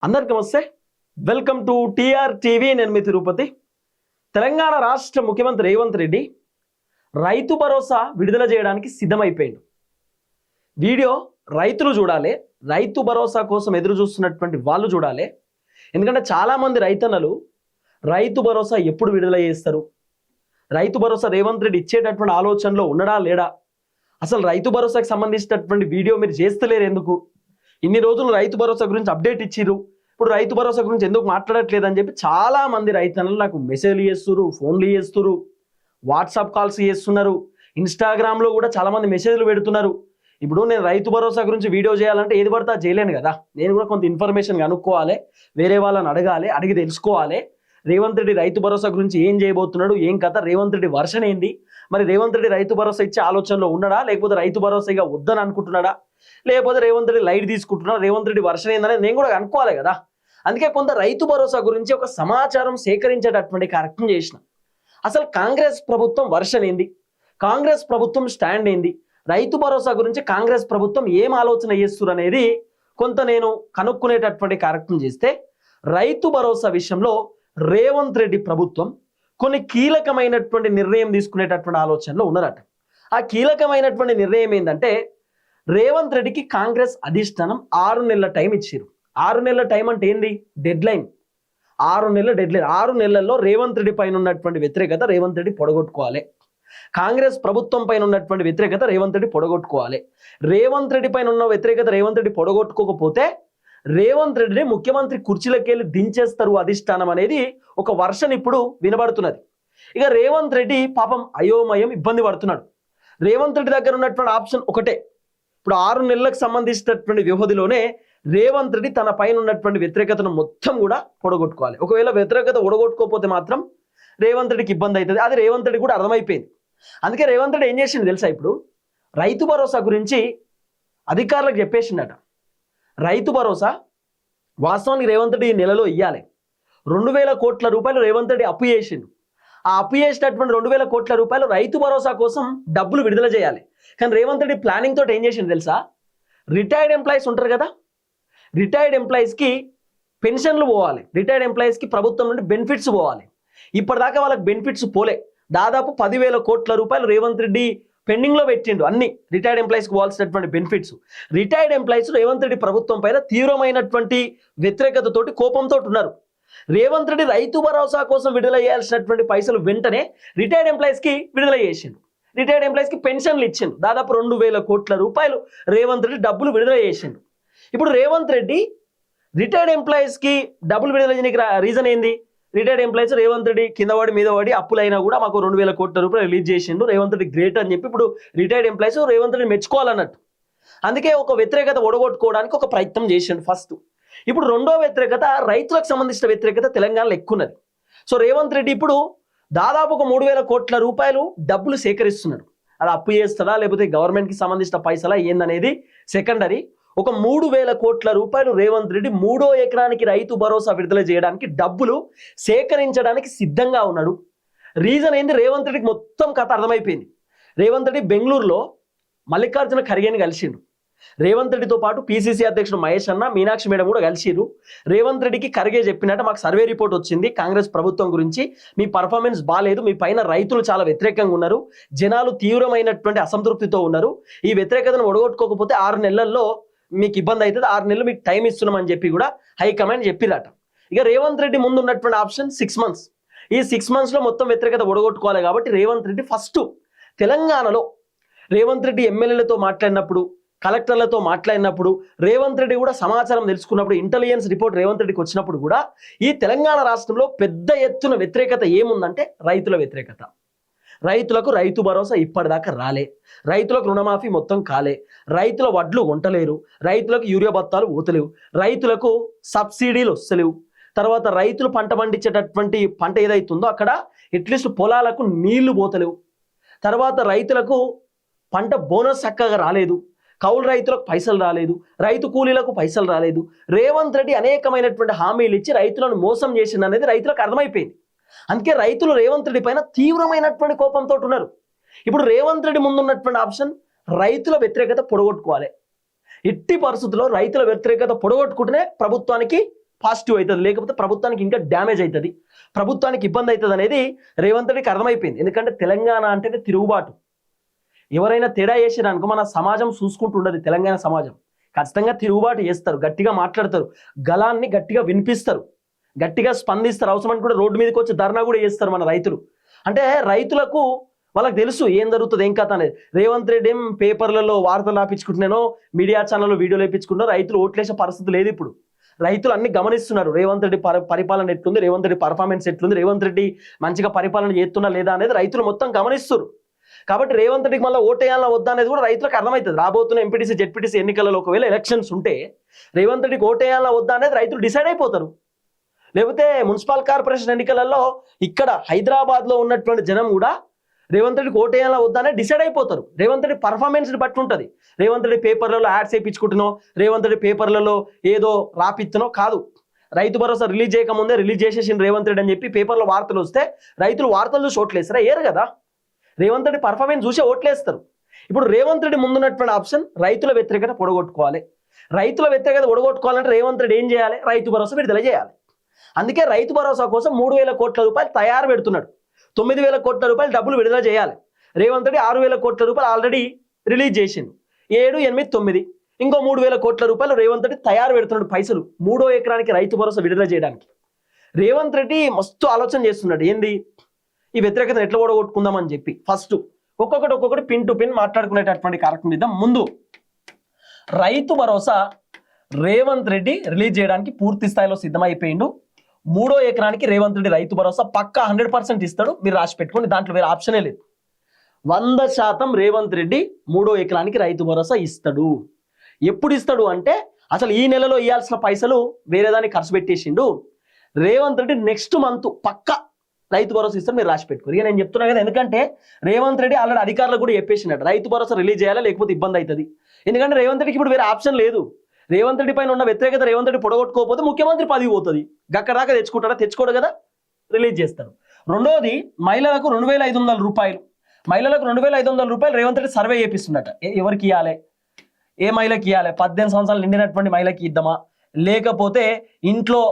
అందరికీ నమస్తే. Welcome to TR TV. నేను మీ తిరుపతి. తెలంగాణ రాష్ట్ర ముఖ్యమంత్రి రేవంత్ రెడ్డి రైతు భరోసా విడుదల చేయడానికి సిద్ధమైపోయిండు. వీడియో రైతులు చూడాలి, రైతు భరోసా కోసం ఎదురు చూస్తున్నటువంటి వాళ్ళు చూడాలి. ఎందుకంటే చాలామంది రైతన్నలు రైతు భరోసా ఎప్పుడు విడుదల చేస్తారు, రైతు భరోసా రేవంత్ రెడ్డి ఇచ్చేటటువంటి ఆలోచనలో ఉండడా లేడా, అసలు రైతు భరోసాకి సంబంధించినటువంటి వీడియో మీరు చేస్తలేరు ఎందుకు, ఇన్ని రోజులు రైతు భరోసా గురించి అప్డేట్ ఇచ్చిర్రు, ఇప్పుడు రైతు భరోసా గురించి ఎందుకు మాట్లాడట్లేదు అని చెప్పి చాలా మంది రైతన్నలు నాకు మెసేజ్లు చేస్తున్నారు, ఫోన్లు చేస్తున్నారు, వాట్సాప్ కాల్స్ చేస్తున్నారు, ఇన్స్టాగ్రామ్లో కూడా చాలామంది మెసేజ్లు పెడుతున్నారు. ఇప్పుడు నేను రైతు భరోసా గురించి వీడియో చేయాలంటే ఏది పడితే చేయలేను కదా, నేను కూడా కొంత ఇన్ఫర్మేషన్ కనుక్కోవాలి, వేరే వాళ్ళని అడగాలి, అడిగి తెలుసుకోవాలి. రేవంత్ రెడ్డి రైతు భరోసా గురించి ఏం చేయబోతున్నాడు, ఏం కథ, రేవంత్ రెడ్డి వర్షన్ ఏంది, మరి రేవంత్ రెడ్డి రైతు భరోసా ఇచ్చే ఆలోచనలో ఉన్నాడా, లేకపోతే రైతు భరోసా ఇక వద్దని అనుకుంటున్నాడా, లేకపోతే రేవంత్ రెడ్డి లైట్ తీసుకుంటున్నాడా, రేవంత్ రెడ్డి వర్షన్ ఏందనేది నేను కూడా అనుకోవాలి కదా. అందుకే కొంత రైతు భరోసా గురించి ఒక సమాచారం సేకరించేటటువంటి కార్యక్రమం చేసిన. అసలు కాంగ్రెస్ ప్రభుత్వం వర్షన్ ఏంది, కాంగ్రెస్ ప్రభుత్వం స్టాండ్ ఏంది, రైతు భరోసా గురించి కాంగ్రెస్ ప్రభుత్వం ఏం ఆలోచన చేస్తున్నారు అనేది కొంత నేను కనుక్కునేటటువంటి కార్యక్రమం చేస్తే, రైతు భరోసా విషయంలో రేవంత్ రెడ్డి ప్రభుత్వం కొన్ని కీలకమైనటువంటి నిర్ణయం తీసుకునేటటువంటి ఆలోచనలో ఉన్నారట. ఆ కీలకమైనటువంటి నిర్ణయం ఏంటంటే, రేవంత్ రెడ్డికి కాంగ్రెస్ అధిష్టానం 6 నెలల టైం ఇచ్చారు. 6 నెలల టైం అంటే ఏంది, డెడ్ లైన్. 6 నెలల డెడ్ లైన్. 6 నెలల్లో రేవంత్ రెడ్డి పైన ఉన్నటువంటి వ్యతిరేకత రేవంత్ రెడ్డి పొడగొట్టుకోవాలి, కాంగ్రెస్ ప్రభుత్వం పైన ఉన్నటువంటి వ్యతిరేకత రేవంత్ రెడ్డి పొడగొట్టుకోవాలి. రేవంత్ రెడ్డి పైన ఉన్న వ్యతిరేకత రేవంత్ రెడ్డి పొడగొట్టుకోకపోతే రేవంత్ రెడ్డిని ముఖ్యమంత్రి కుర్చీలోకి వెళ్ళి దించేస్తారు అధిష్టానం అనేది ఒక వర్షన్ ఇప్పుడు వినబడుతున్నది. ఇక రేవంత్ రెడ్డి పాపం అయోమయం, ఇబ్బంది పడుతున్నాడు. రేవంత్ రెడ్డి దగ్గర ఉన్నటువంటి ఆప్షన్ ఒకటే. ఇప్పుడు 6 నెలలకు సంబంధించినటువంటి వ్యవధిలోనే రేవంత్ రెడ్డి తన పైన ఉన్నటువంటి వ్యతిరేకతను మొత్తం కూడా పొడగొట్టుకోవాలి. ఒకవేళ వ్యతిరేకత ఒడగొట్టుకోకపోతే మాత్రం రేవంత్ రెడ్డికి ఇబ్బంది అవుతుంది. అది రేవంత్ రెడ్డి కూడా అర్థమైపోయింది. అందుకే రేవంత్ రెడ్డి ఏం చేసిండు తెలుసా, ఇప్పుడు రైతు భరోసా గురించి అధికారులకు చెప్పేసిండట. రైతు భరోసా వాస్తవానికి రేవంత్ రెడ్డి ఈ నెలలో ఇవ్వాలి. 2000 కోట్ల రూపాయలు రేవంత్ రెడ్డి అప్పు చేసిండు. ఆ అప్పు చేసినటువంటి 2000 కోట్ల రూపాయలు రైతు భరోసా కోసం డబ్బులు విడుదల చేయాలి. కానీ రేవంత్ రెడ్డి ప్లానింగ్ తోటి ఏం చేసిండు తెలుసా, రిటైర్డ్ ఎంప్లాయీస్ ఉంటారు కదా, రిటైర్డ్ ఎంప్లాయీస్కి పెన్షన్లు పోవాలి, రిటైర్డ్ ఎంప్లాయీస్కి ప్రభుత్వం నుండి బెనిఫిట్స్ పోవాలి. ఇప్పటిదాకా వాళ్ళకి బెనిఫిట్స్ పోలే. దాదాపు 10,000 కోట్ల రూపాయలు రేవంత్ రెడ్డి పెండింగ్లో పెట్టిండు అన్ని రిటైర్డ్ ఎంప్లాయీస్కి పోవాల్సినటువంటి benefits. Retired employees Revanth Reddy ప్రభుత్వం పైన తీవ్రమైనటువంటి వ్యతిరేకతతోటి, కోపంతో ఉన్నారు. రేవంత్ రెడ్డి రైతు భరోసా కోసం విడుదల చేయాల్సినటువంటి పైసలు వెంటనే రిటైర్డ్ ఎంప్లాయీస్కి విడుదల చేసిండు. రిటైర్డ్ ఎంప్లాయీస్కి పెన్షన్లు ఇచ్చిండు. దాదాపు 2,000 కోట్ల రూపాయలు రేవంత్ రెడ్డి డబ్బులు విడుదల చేసిండు. ఇప్పుడు రేవంత్ రెడ్డి రిటైర్డ్ ఎంప్లాయీస్కి డబ్బులు విడుదల చేయడానికి రీజన్ ఏంది, రిటైర్డ్ ఎంప్లాయీస్ రేవంత్ రెడ్డి కింద వాడి మీద వాడి అప్పులైనా కూడా మాకు 2,000 కోట్ల రూపాయలు రిలీజ్ చేసిండు, రేవంత్ రెడ్డి గ్రేట్ అని చెప్పి ఇప్పుడు రిటైర్డ్ ఎంప్లాయీస్ రేవంత్ రెడ్డి మెచ్చుకోవాలన్నట్టు. అందుకే ఒక వ్యతిరేకత ఒడగొట్టుకోవడానికి ఒక ప్రయత్నం చేసిండు ఫస్ట్. ఇప్పుడు రెండో వ్యతిరేకత రైతులకు సంబంధించిన వ్యతిరేకత తెలంగాణలో ఎక్కున్నది. సో రేవంత్ రెడ్డి ఇప్పుడు దాదాపు ఒక 3,000 కోట్ల రూపాయలు డబ్బులు సేకరిస్తున్నాడు. అది అప్పు చేస్తాడా లేకపోతే గవర్నమెంట్కి సంబంధించిన పైసలా ఏందనేది సెకండరీ. ఒక 3,000 కోట్ల రూపాయలు రేవంత్ రెడ్డి 3వ ఎకరానికి రైతు భరోసా విడుదల చేయడానికి డబ్బులు సేకరించడానికి సిద్ధంగా ఉన్నాడు. రీజన్ ఏంది, రేవంత్ రెడ్డికి మొత్తం కథ అర్థమైపోయింది. రేవంత్ రెడ్డి బెంగళూరులో మల్లికార్జున ఖర్గేని కలిసిండు. రేవంత్ రెడ్డితో పాటు పిసిసి అధ్యక్షుడు మహేష్ అన్న, మీనాక్షి మేడం కూడా కలిసిరు. రేవంత్ రెడ్డికి ఖర్గే చెప్పినట్టు మాకు సర్వే రిపోర్ట్ వచ్చింది కాంగ్రెస్ ప్రభుత్వం గురించి, మీ పర్ఫార్మెన్స్ బాగాలేదు, మీ పైన రైతులు చాలా వ్యతిరేకంగా ఉన్నారు, జనాలు తీవ్రమైనటువంటి అసంతృప్తితో ఉన్నారు, ఈ వ్యతిరేకతను ఒడగొట్టుకోకపోతే 6 నెలల్లో మీకు ఇబ్బంది అవుతుంది, 6 నెలలు మీకు టైం ఇస్తున్నామని చెప్పి కూడా హైకమాండ్ చెప్పిరట. ఇక రేవంత్ రెడ్డి ముందు ఉన్నటువంటి ఆప్షన్ 6 మంత్స్. ఈ 6 మంత్స్లో మొత్తం వ్యతిరేకత ఒడగొట్టుకోవాలి కాబట్టి రేవంత్ రెడ్డి ఫస్ట్ తెలంగాణలో రేవంత్ రెడ్డి ఎమ్మెల్యేలతో మాట్లాడినప్పుడు, కలెక్టర్లతో మాట్లాడినప్పుడు, రేవంత్ రెడ్డి కూడా సమాచారం తెలుసుకున్నప్పుడు, ఇంటెలిజెన్స్ రిపోర్ట్ రేవంత్ రెడ్డికి వచ్చినప్పుడు కూడా ఈ తెలంగాణ రాష్ట్రంలో పెద్ద ఎత్తున వ్యతిరేకత ఏముందంటే రైతుల వ్యతిరేకత. రైతులకు రైతు భరోసా ఇప్పటిదాకా రాలే, రైతులకు రుణమాఫీ మొత్తం కాలే, రైతుల వడ్లు కొంటలేరు, రైతులకు యూరియా బత్తాలు పోతలేవు, రైతులకు సబ్సిడీలు వస్తలేవు, తర్వాత రైతులు పంట పండించేటటువంటి పంట ఏదైతుందో అక్కడ అట్లీస్ట్ పొలాలకు నీళ్లు పోతలేవు, తర్వాత రైతులకు పంట బోనస్ చక్కగా రాలేదు, కౌలు రైతులకు పైసలు రాలేదు, రైతు కూలీలకు పైసలు రాలేదు. రేవంత్ రెడ్డి అనేకమైనటువంటి హామీలు ఇచ్చి రైతులను మోసం చేసింది అనేది రైతులకు అర్థమైపోయింది. అందుకే రైతులు రేవంత్ రెడ్డి పైన తీవ్రమైనటువంటి కోపంతో ఉన్నారు. ఇప్పుడు రేవంత్ రెడ్డి ముందున్నటువంటి ఆప్షన్ రైతుల వ్యతిరేకత పొడగొట్టుకోవాలి. ఎట్టి పరిస్థితుల్లో రైతుల వ్యతిరేకత పొడగొట్టుకుంటేనే ప్రభుత్వానికి పాజిటివ్ అవుతుంది, లేకపోతే ప్రభుత్వానికి ఇంకా డ్యామేజ్ అవుతుంది, ప్రభుత్వానికి ఇబ్బంది అవుతుంది అనేది రేవంత్ రెడ్డికి అర్థమైపోయింది. ఎందుకంటే తెలంగాణ అంటేనే తిరుగుబాటు. ఎవరైనా తేడా చేసిరనుకో మన సమాజం చూసుకుంటుండదు. తెలంగాణ సమాజం ఖచ్చితంగా తిరుగుబాటు చేస్తారు, గట్టిగా మాట్లాడతారు, గలాన్ని గట్టిగా వినిపిస్తారు, గట్టిగా స్పందిస్తారు. అవసరమని కూడా రోడ్డు మీదకి వచ్చి ధర్నా కూడా చేస్తారు మన రైతులు. అంటే రైతులకు వాళ్ళకి తెలుసు ఏం జరుగుతుంది ఏం కథ అనేది. రేవంత్ రెడ్డి ఏం పేపర్లలో వార్తలు రాపించుకుంటున్నానో, మీడియా ఛానల్లో వీడియోలు వేయించుకుంటున్నారో, రైతులు ఓట్లేసే పరిస్థితి లేదు ఇప్పుడు. రైతులు అన్ని గమనిస్తున్నారు రేవంత్ రెడ్డి పరిపాలన ఎట్లుంది, రేవంత్ రెడ్డి పర్ఫార్మెన్స్ ఎట్లుంది, రేవంత్ రెడ్డి మంచిగా పరిపాలన చేస్తున్నా లేదా అనేది రైతులు మొత్తం గమనిస్తారు. కాబట్టి రేవంత్ రెడ్డికి మళ్ళీ ఓటేయాలా వద్దా అనేది కూడా రైతులకు అర్థమవుతుంది. రాబోతున్న ఎంపీటీసీ జెడ్పీటీసీ ఎన్నికలలో ఒకవేళ ఎలక్షన్స్ ఉంటే రేవంత్ రెడ్డికి ఓటేయాలా వద్దా అనేది రైతులు డిసైడ్ అయిపోతారు. లేకపోతే మున్సిపల్ కార్పొరేషన్ ఎన్నికలలో ఇక్కడ హైదరాబాద్లో ఉన్నటువంటి జనం కూడా రేవంత్ రెడ్డికి ఓటేయాలా వద్దా అనేది డిసైడ్ అయిపోతారు. రేవంత్ రెడ్డి పర్ఫార్మెన్స్ని బట్టి ఉంటుంది. రేవంత్ రెడ్డి పేపర్లలో యాడ్స్ వేయించుకుంటున్నో, రేవంత్ రెడ్డి పేపర్లలో ఏదో రాపిస్తునో కాదు. రైతు భరోసా రిలీజ్ చేయకముందే రిలీజ్ చేసేసిన రేవంత్ రెడ్డి అని చెప్పి పేపర్లో వార్తలు వస్తే రైతులు వార్తలు చూసి ఓట్లేస్తారా? ఏరు కదా. రేవంత్ రెడ్డి పర్ఫార్మెన్స్ చూసే ఓట్లేస్తారు. ఇప్పుడు రేవంత్ రెడ్డి ముందున్నటువంటి ఆప్షన్ రైతుల వ్యతిరేకత పొడగొట్టుకోవాలి. రైతుల వ్యతిరేకత ఒడగొట్టుకోవాలంటే రేవంత్ రెడ్డి ఏం చేయాలి? రైతు భరోసా విడుదల చేయాలి. అందుకే రైతు భరోసా కోసం 3,000 కోట్ల రూపాయలు తయారు పెడుతున్నాడు. 9,000 కోట్ల రూపాయలు డబ్బులు విడుదల చేయాలి. రేవంత్ రెడ్డి 6,000 కోట్ల రూపాయలు ఆల్రెడీ రిలీజ్ చేసిండు. 7, 8, 9 ఇంకో 3,000 కోట్ల రూపాయలు రేవంత్ రెడ్డి తయారు పెడుతున్నాడు పైసలు 3వ ఎకరానికి రైతు భరోసా విడుదల చేయడానికి. రేవంత్ రెడ్డి మస్తు ఆలోచన చేస్తున్నాడు. ఏంది ఈ వ్యతిరేకతను ఎట్లా ఓడగొట్టుకుందామని చెప్పి ఫస్ట్ ఒక్కొక్కటి పిన్ టు పిన్ మాట్లాడుకునేటటువంటి కార్యక్రమం ఇద్దాం. ముందు రైతు భరోసా రేవంత్ రెడ్డి రిలీజ్ చేయడానికి పూర్తి స్థాయిలో సిద్ధమైపోయిండు. 3వ ఎకరానికి రేవంత్ రెడ్డి రైతు భరోసా పక్కా 100% ఇస్తాడు. మీరు రాసి పెట్టుకోండి, దాంట్లో వేరే ఆప్షనే లేదు. 100% రేవంత్ రెడ్డి 3వ ఎకరానికి రైతు భరోసా ఇస్తాడు. ఎప్పుడు ఇస్తాడు అంటే అసలు ఈ నెలలో ఇవ్వాల్సిన పైసలు వేరే దానికి ఖర్చు పెట్టేసిండు. రేవంత్ రెడ్డి నెక్స్ట్ మంత్ పక్కా రైతు భరోసా ఇస్తాడు. మీరు రాసి పెట్టుకోరు. ఇక నేను చెప్తున్నా కదా, ఎందుకంటే రేవంత్ రెడ్డి ఆల్రెడీ అధికారులకు కూడా చెప్పేసినట్టు రైతు భరోసా రిలీజ్ చేయాలా లేకపోతే ఇబ్బంది అవుతుంది. ఎందుకంటే రేవంత్ రెడ్డికి ఇప్పుడు వేరే ఆప్షన్ లేదు. రేవంత్ రెడ్డి పైన ఉన్న వ్యతిరేకత రేవంత్ రెడ్డి పొడగొట్టుకోకపోతే ముఖ్యమంత్రి పదవి పోతుంది. గక్కడ దాకా తెచ్చుకోడు కదా, రిలీజ్ చేస్తాడు. రెండోది మహిళలకు 2,500 రూపాయలు. మహిళలకు 2,500 రూపాయలు రేవంత్ రెడ్డి సర్వే చేపిస్తున్నట. ఎవరికి ఇవ్వాలి, ఏ మహిళకి ఇవ్వాలి? 18 సంవత్సరాలు నిండినటువంటి మహిళకి ఇద్దామా, లేకపోతే ఇంట్లో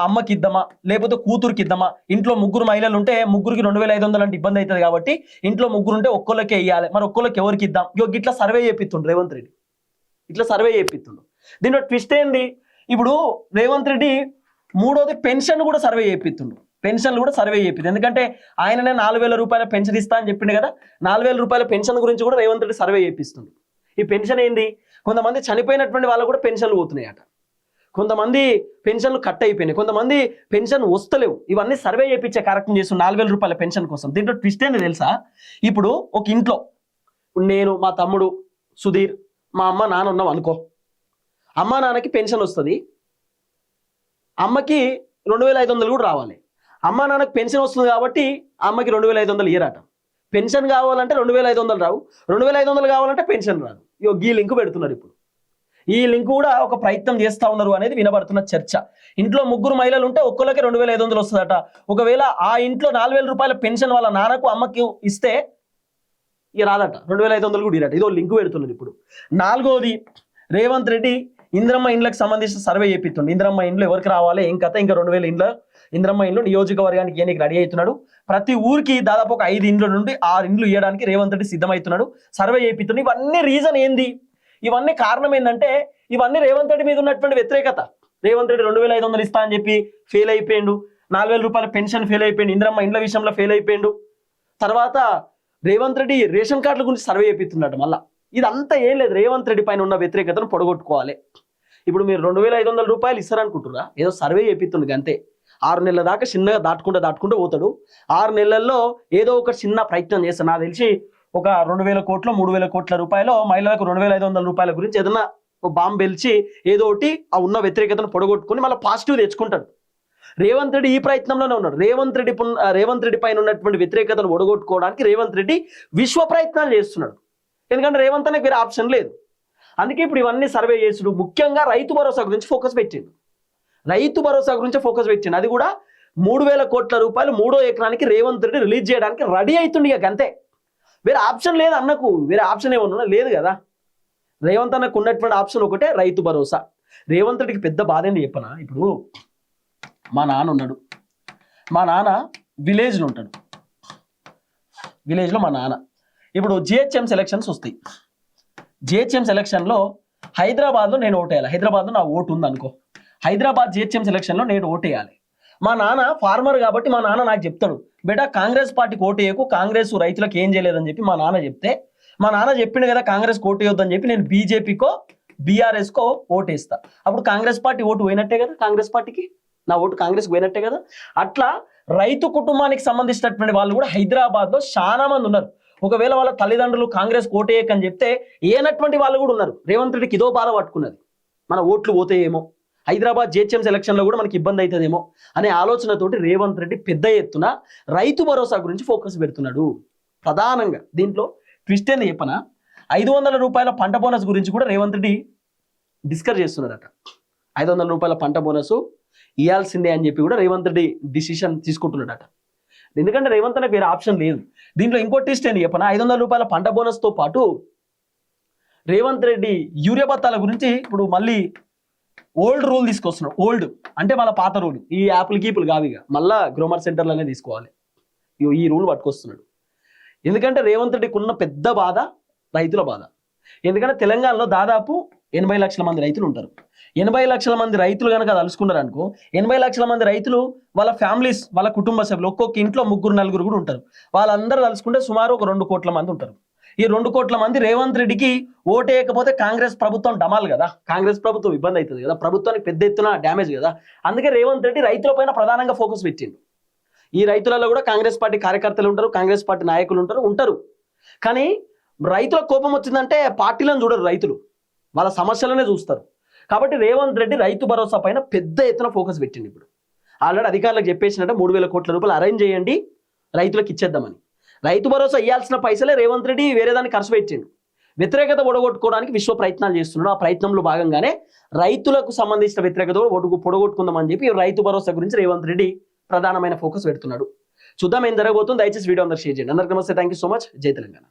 అమ్మకి ఇద్దామా, లేకపోతే కూతురికి ఇద్దామా? ఇంట్లో 3 మహిళలు ఉంటే ముగ్గురికి 2,500 అంటే ఇబ్బంది అవుతుంది కాబట్టి ఇంట్లో 3 ఉంటే ఒక్కొక్కరికే ఇవ్వాలి. మరి ఒక్కొక్కరికి ఎవరికి ఇద్దాం? ఇట్లా సర్వే చేపిస్తుండు రేవంత్ రెడ్డి, ఇట్లా సర్వే చేపిస్తుండు. దీంట్లో ట్విస్ట్ ఏంది? ఇప్పుడు రేవంత్ రెడ్డి 3వది పెన్షన్ కూడా సర్వే చేపిస్తుండు. పెన్షన్లు కూడా సర్వే చేపిస్తుంది. ఎందుకంటే ఆయననే 4,000 రూపాయల పెన్షన్ ఇస్తా అని చెప్పిండు కదా. 4,000 రూపాయల పెన్షన్ గురించి కూడా రేవంత్ రెడ్డి సర్వే చేపిస్తుండు. ఈ పెన్షన్ ఏంది? కొంతమంది చనిపోయినటువంటి వాళ్ళు కూడా పెన్షన్లు పోతున్నాయట, కొంతమంది పెన్షన్లు కట్ అయిపోయినాయి, కొంతమంది పెన్షన్ వస్తలేవు. ఇవన్నీ సర్వే చేయించే కార్యక్రమం చేస్తున్న 4,000 రూపాయల పెన్షన్ కోసం. దీంట్లో ట్విస్ట్ ఏంది తెలుసా? ఇప్పుడు ఒక ఇంట్లో నేను, మా తమ్ముడు సుధీర్, మా అమ్మ నాన్న ఉన్నాం అనుకో. అమ్మ నాన్నకి పెన్షన్ వస్తుంది, అమ్మకి 2,500 కూడా రావాలి. అమ్మ నాన్నకి పెన్షన్ వస్తుంది కాబట్టి అమ్మకి 2,500 ఇయ్యరాట. పెన్షన్ కావాలంటే 2,500 రావు, 2,500 కావాలంటే పెన్షన్ రాదు. ఈ లింక్ పెడుతున్నారు. ఇప్పుడు ఈ లింక్ కూడా ఒక ప్రయత్నం చేస్తూ ఉన్నారు అనేది వినబడుతున్న చర్చ. ఇంట్లో 3 మహిళలు ఉంటే ఒక్కొక్కరికి 2,500 వస్తుందట. ఒకవేళ ఆ ఇంట్లో 4,000 రూపాయల పెన్షన్ వాళ్ళ నాన్నకు అమ్మకి ఇస్తే ఇక రాదట, 2,500 కూడా ఇరట. ఇదో లింక్ పెడుతున్నారు. ఇప్పుడు 4వది రేవంత్ రెడ్డి ఇంద్రమ్మ ఇండ్లకు సంబంధించిన సర్వే చేపిస్తుండు. ఇంద్రమ్మ ఇండ్లు ఎవరికి రావాలి, ఏం కథ? ఇంకా 2,000 ఇండ్ల ఇంద్రమ్మ ఇండ్లు నియోజకవర్గానికి ఇవ్వడానికి రెడీ అవుతున్నాడు. ప్రతి ఊరికి దాదాపు ఒక 5 ఇండ్ల నుండి 6 ఇండ్లు ఇవ్వడానికి రేవంత్ రెడ్డి సిద్ధమవుతున్నాడు, సర్వే చేపిస్తుండు. ఇవన్నీ రీజన్ ఏంది? ఇవన్నీ కారణం ఏంటంటే ఇవన్నీ రేవంత్ రెడ్డి మీద ఉన్నటువంటి వ్యతిరేకత. రేవంత్ రెడ్డి 2,500 ఇస్తా అని చెప్పి ఫెయిల్ అయిపోయిండు, 4,000 రూపాయల పెన్షన్ ఫెయిల్ అయిపోయిండు, ఇంద్రమ్మ ఇండ్ల విషయంలో ఫెయిల్ అయిపోయిండు. తర్వాత రేవంత్ రెడ్డి రేషన్ కార్డుల గురించి సర్వే చేపిస్తున్నాడు. మళ్ళీ ఇదంతా ఏం లేదు, రేవంత్ రెడ్డి పైన ఉన్న వ్యతిరేకతను పొడగొట్టుకోవాలి. ఇప్పుడు మీరు 2,500 రూపాయలు ఇస్తారనుకుంటున్నారా? ఏదో సర్వే చేపిస్తుంది అంతే. 6 నెలల దాకా చిన్నగా దాటుకుంటూ పోతాడు. 6 నెలల్లో ఏదో ఒక చిన్న ప్రయత్నం చేస్తాడు. నాకు తెలిసి ఒక 2,000 కోట్లు 3,000 కోట్ల రూపాయలు మహిళలకు 2,500 రూపాయల గురించి ఏదైనా బాంబు పెల్చి ఏదో ఒకటి ఆ ఉన్న వ్యతిరేకతను పొడగొట్టుకుని మళ్ళీ పాజిటివ్ తెచ్చుకుంటాడు. రేవంత్ రెడ్డి ఈ ప్రయత్నంలోనే ఉన్నాడు. రేవంత్ రెడ్డి పైన ఉన్నటువంటి వ్యతిరేకతను ఒడగొట్టుకోవడానికి రేవంత్ రెడ్డి విశ్వ ప్రయత్నాలు చేస్తున్నాడు. ఎందుకంటే రేవంత్ అనే వేరే ఆప్షన్ లేదు. అందుకే ఇప్పుడు ఇవన్నీ సర్వే చేసుడు. ముఖ్యంగా రైతు భరోసా గురించి ఫోకస్ పెట్టిండు. రైతు భరోసా గురించి ఫోకస్ పెట్టిండు. అది కూడా 3,000 కోట్ల రూపాయలు 3వ ఎకరానికి రేవంత్ రెడ్డి రిలీజ్ చేయడానికి రెడీ అవుతుంది. ఇక అంతే, వేరే ఆప్షన్ లేదు అన్నకు. వేరే ఆప్షన్ ఏమన్నా లేదు కదా. రేవంత్ అన్నకు ఉన్నటువంటి ఆప్షన్ ఒకటే రైతు భరోసా. రేవంత్ రెడ్డికి పెద్ద బాధ ఏంటి చెప్పనా? ఇప్పుడు మా నాన్న ఉన్నాడు, మా నాన్న విలేజ్లో ఉంటాడు, విలేజ్లో మా నాన్న. ఇప్పుడు జిహెచ్ఎం సెలక్షన్స్ వస్తాయి, జిహెచ్ఎం సెలక్షన్లో హైదరాబాద్లో నేను ఓటేయాలి, హైదరాబాద్లో నా ఓటు ఉంది అనుకో, హైదరాబాద్ జిహెచ్ఎం సెలక్షన్లో నేను ఓటేయాలి. మా నాన్న ఫార్మర్ కాబట్టి మా నాన్న నాకు చెప్తాడు, బేటా కాంగ్రెస్ పార్టీకి ఓటేయకు, కాంగ్రెస్ రైతులకు ఏం చేయలేదని చెప్పి మా నాన్న చెప్తే, మా నాన్న చెప్పిండు కదా కాంగ్రెస్ ఓటేయొద్దని చెప్పి నేను బీజేపీకో బీఆర్ఎస్కో ఓటేస్తా. అప్పుడు కాంగ్రెస్ పార్టీ ఓటు పోయినట్టే కదా, కాంగ్రెస్ పార్టీకి నా ఓటు కాంగ్రెస్ పోయినట్టే కదా. అట్లా రైతు కుటుంబానికి సంబంధించినటువంటి వాళ్ళు కూడా హైదరాబాద్లో చాలా మంది ఉన్నారు. ఒకవేళ వాళ్ళ తల్లిదండ్రులు కాంగ్రెస్ ఓటేయకని చెప్తే ఏనటువంటి వాళ్ళు కూడా ఉన్నారు. రేవంత్ రెడ్డికి ఇదో బాధ పట్టుకున్నది, మన ఓట్లు పోతాయేమో, హైదరాబాద్ జిహెచ్ఎం సెలక్షన్లో కూడా మనకి ఇబ్బంది అవుతుందేమో అనే ఆలోచనతోటి రేవంత్ రెడ్డి పెద్ద ఎత్తున రైతు భరోసా గురించి ఫోకస్ పెడుతున్నాడు. ప్రధానంగా దీంట్లో ట్విస్ట్ ఏంది చెప్పనా, 500 రూపాయల పంట బోనస్ గురించి కూడా రేవంత్ రెడ్డి డిస్కస్ చేస్తున్నాడట. 500 రూపాయల పంట బోనస్ ఇవ్వాల్సిందే అని చెప్పి కూడా రేవంత్ రెడ్డి డిసిషన్ తీసుకుంటున్నాడట. ఎందుకంటే రేవంత్ రెడ్డికి వేరే ఆప్షన్ లేదు. దీంట్లో ఇంకో ట్విస్ట్ ఏంది చెప్పనా, 500 రూపాయల పంట బోనస్తో పాటు రేవంత్ రెడ్డి యూరియా బత్తాల గురించి ఇప్పుడు మళ్ళీ ఓల్డ్ రూల్ తీసుకొస్తున్నాడు. ఓల్డ్ అంటే మళ్ళీ పాత రూల్, ఈ యాప్లు గీపులు కావిగా మళ్ళా గ్రోమర్ సెంటర్లోనే తీసుకోవాలి, ఈ రూల్ పట్టుకొస్తున్నాడు. ఎందుకంటే రేవంత్ రెడ్డికి ఉన్న పెద్ద బాధ రైతుల బాధ. ఎందుకంటే తెలంగాణలో దాదాపు 80 లక్షల మంది రైతులు ఉంటారు. 80 లక్షల మంది రైతులు కనుక తలుసుకున్నారు అనుకో, 80 లక్షల మంది రైతులు వాళ్ళ ఫ్యామిలీస్, వాళ్ళ కుటుంబ సభ్యులు, ఒక్కొక్క ఇంట్లో 3-4 కూడా ఉంటారు. వాళ్ళందరూ తలుసుకుంటే సుమారు ఒక 2 కోట్ల మంది ఉంటారు. ఈ 2 కోట్ల మంది రేవంత్ రెడ్డికి ఓటేయకపోతే కాంగ్రెస్ ప్రభుత్వం డమాల్ కదా, కాంగ్రెస్ ప్రభుత్వం ఇబ్బంది అవుతుంది కదా, ప్రభుత్వానికి పెద్ద ఎత్తున డ్యామేజ్ కదా. అందుకే రేవంత్ రెడ్డి రైతులపైన ప్రధానంగా ఫోకస్ పెట్టిండు. ఈ రైతులలో కూడా కాంగ్రెస్ పార్టీ కార్యకర్తలు ఉంటారు, కాంగ్రెస్ పార్టీ నాయకులు ఉంటారు. కానీ రైతుల కోపం వచ్చిందంటే పార్టీలను చూడరు, రైతులు వాళ్ళ సమస్యలనే చూస్తారు. కాబట్టి రేవంత్ రెడ్డి రైతు భరోసా పైన పెద్ద ఎత్తున ఫోకస్ పెట్టిండు. ఇప్పుడు ఆల్రెడీ అధికారులకు చెప్పేసినట్టే 3000 కోట్ల రూపాయలు అరేంజ్ చేయండి, రైతులకు ఇచ్చేద్దామని. రైతు భరోసా ఇవ్వాల్సిన పైసలే రేవంత్ రెడ్డి వేరే దాన్ని ఖర్చు పెట్టిండు. వ్యతిరేకత ఒడగొట్టుకోవడానికి విశ్వ ప్రయత్నాలు చేస్తున్నాడు. ఆ ప్రయత్నంలో భాగంగానే రైతులకు సంబంధించిన వ్యతిరేకత పొడగొట్టుకుందామని చెప్పి రైతు భరోసా గురించి రేవంత్ రెడ్డి ప్రధానమైన ఫోకస్ పెడుతున్నాడు. చూద్దాం ఏం జరగబోతుంది. దయచేసి వీడియో అందరూ షేర్ చేయండి. అందరికీ నమస్తే, థ్యాంక్ యూ సో మచ్. జై తెలంగాణ.